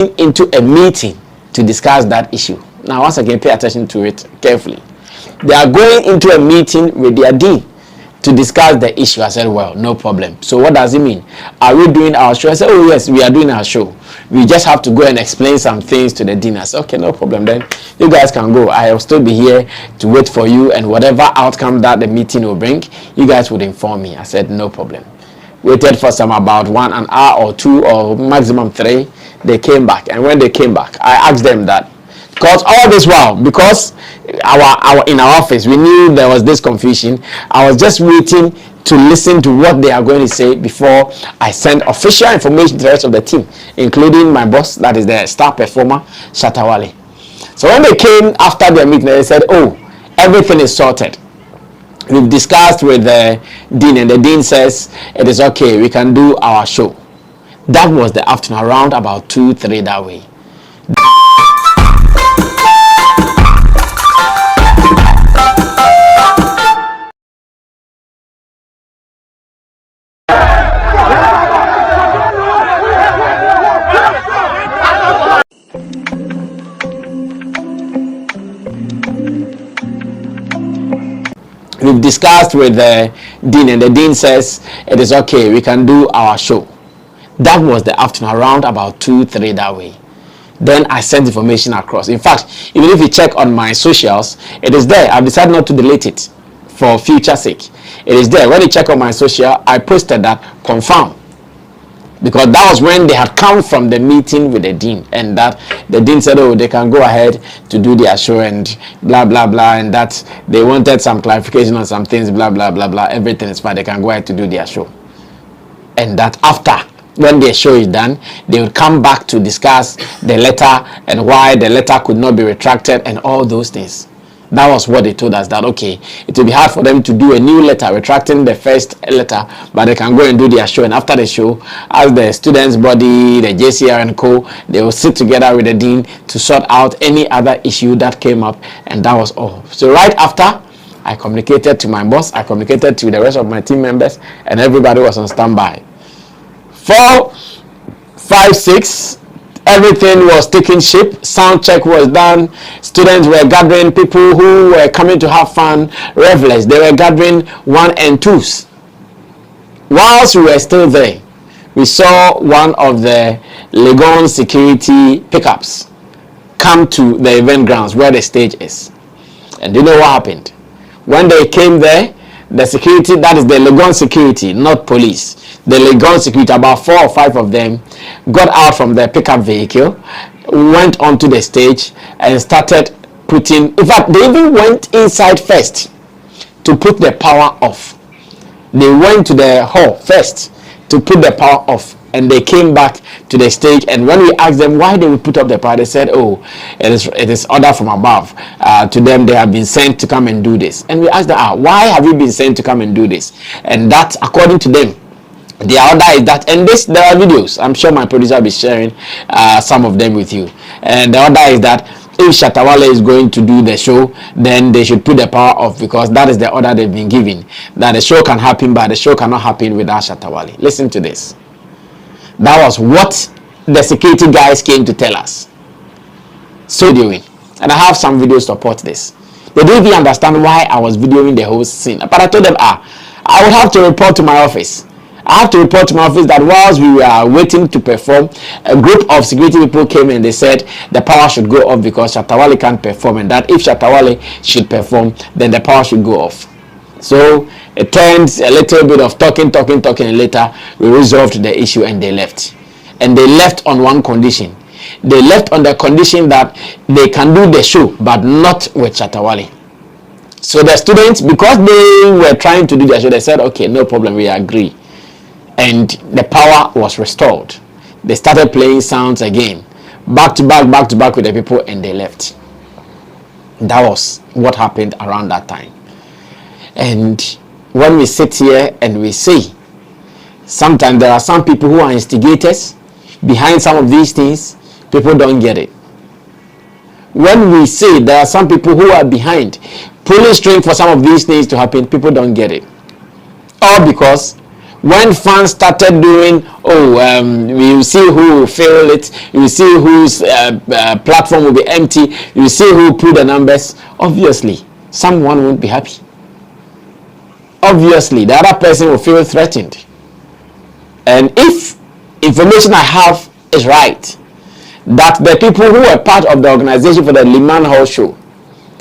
into a meeting to discuss that issue. Now, once again, pay attention to it carefully. They are going into a meeting with their dean to discuss the issue. I said, well, no problem. So what does it mean? Are we doing our show? I said, oh yes, we are doing our show. We just have to go and explain some things to the dean. I said, okay, no problem. Then you guys can go. I will still be here to wait for you, and whatever outcome that the meeting will bring, you guys would inform me. I said, no problem. Waited for some about an hour or 2 or maximum 3. They came back, and when they came back, I asked them that, because all this while, because our in our office, we knew there was this confusion. I was just waiting to listen to what they are going to say before I send official information to the rest of the team, including my boss, that is the star performer, Shatta Wale. So when they came after their meeting, they said, oh, everything is sorted. We've discussed with the dean, and the dean says it is okay, we can do our show. That was the afternoon, around about 2-3 that way. We've discussed with the dean, and the dean says it is okay, we can do our show. That was the afternoon, around about 2-3 that way. Then I sent information across. In fact, even if you check on my socials, it is there. I've decided not to delete it for future sake. It is there. When you check on my social, I posted that confirm, because that was when they had come from the meeting with the dean, and that the dean said, oh, they can go ahead to do their show and blah blah blah, and that they wanted some clarification on some things, blah blah blah blah, everything is fine, they can go ahead to do their show. And that after, when their show is done, they would come back to discuss the letter and why the letter could not be retracted and all those things. That was what they told us, that okay, it will be hard for them to do a new letter retracting the first letter, but they can go and do their show, and after the show, as the students body, the JCR and co, they will sit together with the dean to sort out any other issue that came up, and that was all. So right after, I communicated to my boss, I communicated to the rest of my team members, and everybody was on standby. 4, 5, 6, everything was taking shape. Sound check was done. Students were gathering, people who were coming to have fun, revelers, they were gathering 1 and 2s. Whilst we were still there, we saw one of the Legon security pickups come to the event grounds where the stage is. And you know what happened? When they came there, the security, that is the Legon security, not police, the Legon security, about 4 or 5 of them got out from their pickup vehicle, went onto the stage and started putting, in fact, they even went inside first to put the power off. They went to the hall first to put the power off, and they came back to the stage, and when we asked them why they would put up the power, they said, oh, it is order from above. To them, they have been sent to come and do this. And we asked them, why have you been sent to come and do this? And that, according to them, the order is that, and this, there are videos, I'm sure my producer will be sharing some of them with you, and the order is that if Shatta Wale is going to do the show, then they should put the power off, because that is the order they've been given, that the show can happen, but the show cannot happen without Shatta Wale. Listen to this. That was what the security guys came to tell us. So doing, and I have some videos to support this. They didn't even understand why I was videoing the whole scene, but I told them, I would have to report to my office. I have to report to my office that whilst we were waiting to perform, a group of security people came and they said the power should go off because Shatta Wale can't perform, and that if Shatta Wale should perform, then the power should go off. So it turns a little bit of talking, and later we resolved the issue and they left. And they left on one condition. They left on the condition that they can do the show, but not with Shatta Wale. So the students, because they were trying to do their show, they said, okay, no problem, we agree. And the power was restored. They started playing sounds again, back to back with the people, and they left. That was what happened around that time. And when we sit here and we see, sometimes there are some people who are instigators behind some of these things, people don't get it. When we see there are some people who are behind, pulling string for some of these things to happen, people don't get it. All because When fans started doing, we will see who will fill it, you will see whose platform will be empty, you will see who put the numbers, obviously someone won't be happy. Obviously the other person will feel threatened. And if information I have is right, that the people who were part of the organization for the Liman Hall show,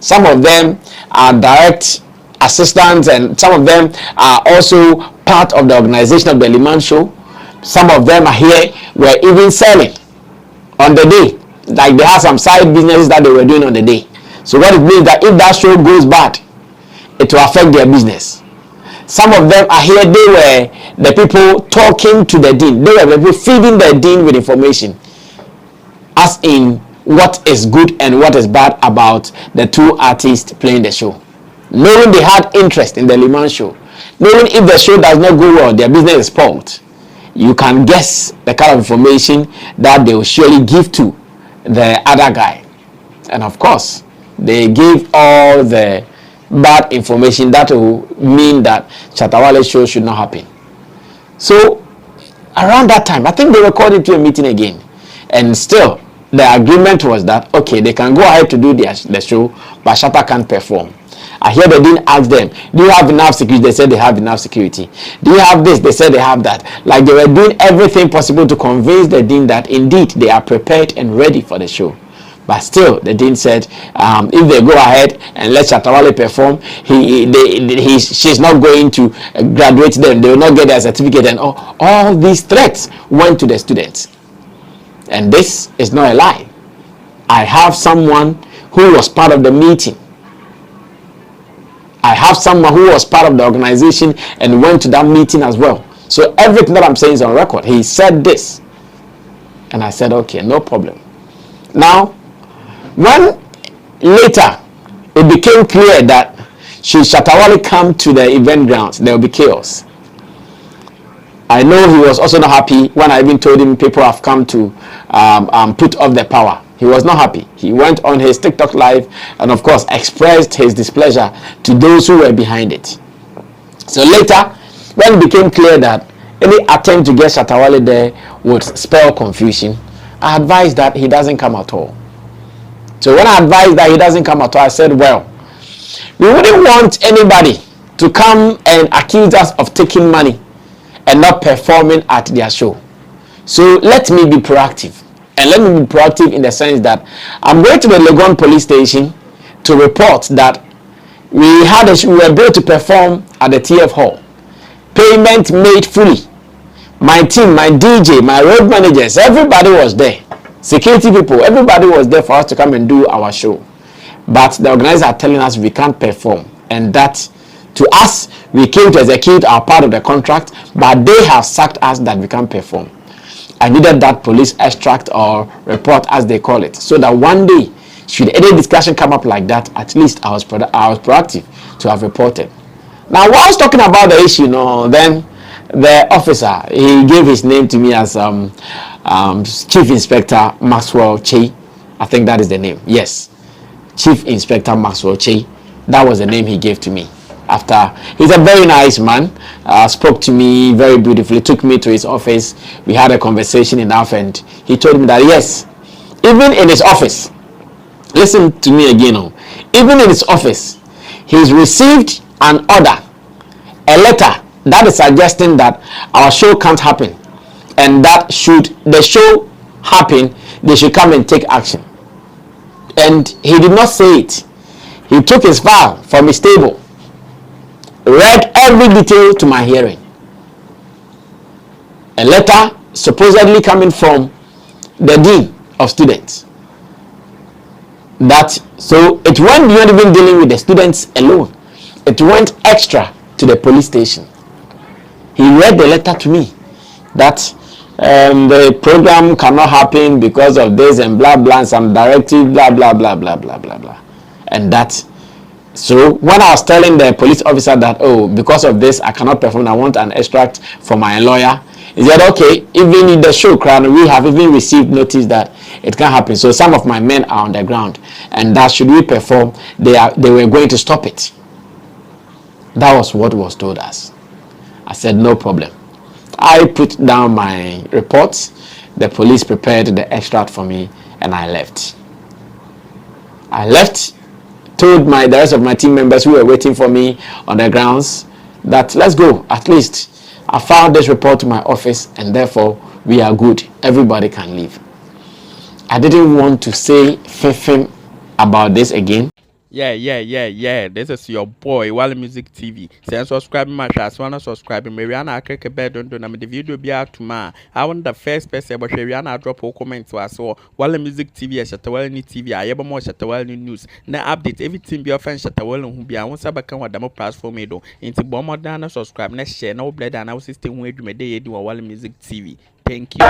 some of them are direct assistants and some of them are also part of the organization of the Liman show. Some of them are here, were even selling on the day, like they had some side businesses that they were doing on the day. So what it means that if that show goes bad, it will affect their business. Some of them are here, they were the people talking to the dean, they were the people feeding the dean with information, as in what is good and what is bad about the two artists playing the show, knowing they had interest in the Liman show, knowing if the show does not go well, their business is spoiled. You can guess the kind of information that they will surely give to the other guy. And of course, they gave all the bad information that will mean that Shatta Wale show should not happen. So around that time, I think they were called into a meeting again, and still the agreement was that okay, they can go ahead to do the show, but Shatta can't perform. I hear the dean ask them, do you have enough security? They said they have enough security. Do you have this? They said they have that. Like they were doing everything possible to convince the dean that indeed they are prepared and ready for the show. But still, the dean said, if they go ahead and let Shatta Wale perform, she's not going to graduate them. They will not get their certificate, and all these threats went to the students. And this is not a lie. I have someone who was part of the meeting. I have someone who was part of the organization and went to that meeting as well. So everything that I'm saying is on record. He said this. And I said, okay, no problem. Now, when later it became clear that should Shatta Wale come to the event grounds, there will be chaos. I know he was also not happy when I even told him people have come to put off the power. He was not happy. He went on his TikTok live and of course expressed his displeasure to those who were behind it. So later, when it became clear that any attempt to get Shatta Wale there would spell confusion, I advised that he doesn't come at all. So when I advised that he doesn't come at all, I said, well, we wouldn't want anybody to come and accuse us of taking money and not performing at their show. So let me be proactive. And let me be proactive in the sense that I'm going to the Legon police station to report that we were able to perform at the TF hall. Payment made fully. My team, my DJ, my road managers, everybody was there. Security people, everybody was there for us to come and do our show. But the organizers are telling us we can't perform, and that to us, we came to execute our part of the contract, but they have sacked us that we can't perform. I needed that police extract or report, as they call it, so that one day, should any discussion come up like that, at least I was proactive to have reported. Now, while I was talking about the issue, then the officer, he gave his name to me as Chief Inspector Maxwell Che. I think that is the name. Yes, Chief Inspector Maxwell Che. That was the name he gave to me. After, he's a very nice man, spoke to me very beautifully, took me to his office. We had a conversation enough, and he told me that yes, even in his office, listen to me again, even in his office, he's received an order, a letter that is suggesting that our show can't happen, and that should the show happen, they should come and take action. And he did not say it. He took his file from his table, read every detail to my hearing. A letter supposedly coming from the dean of students. So it went beyond even dealing with the students alone. It went extra to the police station. He read the letter to me that the program cannot happen because of this and blah blah, and some directive blah blah blah blah blah blah blah, and that. So when I was telling the police officer that, oh, because of this I cannot perform, I want an extract from my lawyer, he said, okay, even in the show crowd, we have even received notice that it can happen. So some of my men are on the ground, and that should we perform, they were going to stop it. That was what was told us. I said, no problem. I put down my report. The police prepared the extract for me, and I left. I left, told the rest of my team members who were waiting for me on the grounds that let's go. At least I filed this report to my office, and therefore we are good. Everybody can leave. I didn't want to say fifing about this again. Yeah. This is your boy, Wale Music TV. Say subscribe my channel. So wanna subscribe me. Rihanna, I click a bell. Don't do. The video be out tomorrow. I want the first person, but Rihanna drop a comment to us. So Wale Music TV, Shatta Wale TV. I ever more Shatta Wale news. Now update everything be offense Shatta Wale who be. I want to become what demo platform me do. Into bomb down subscribe. Next share no blood and our system where you may do Wale Music TV. Thank you.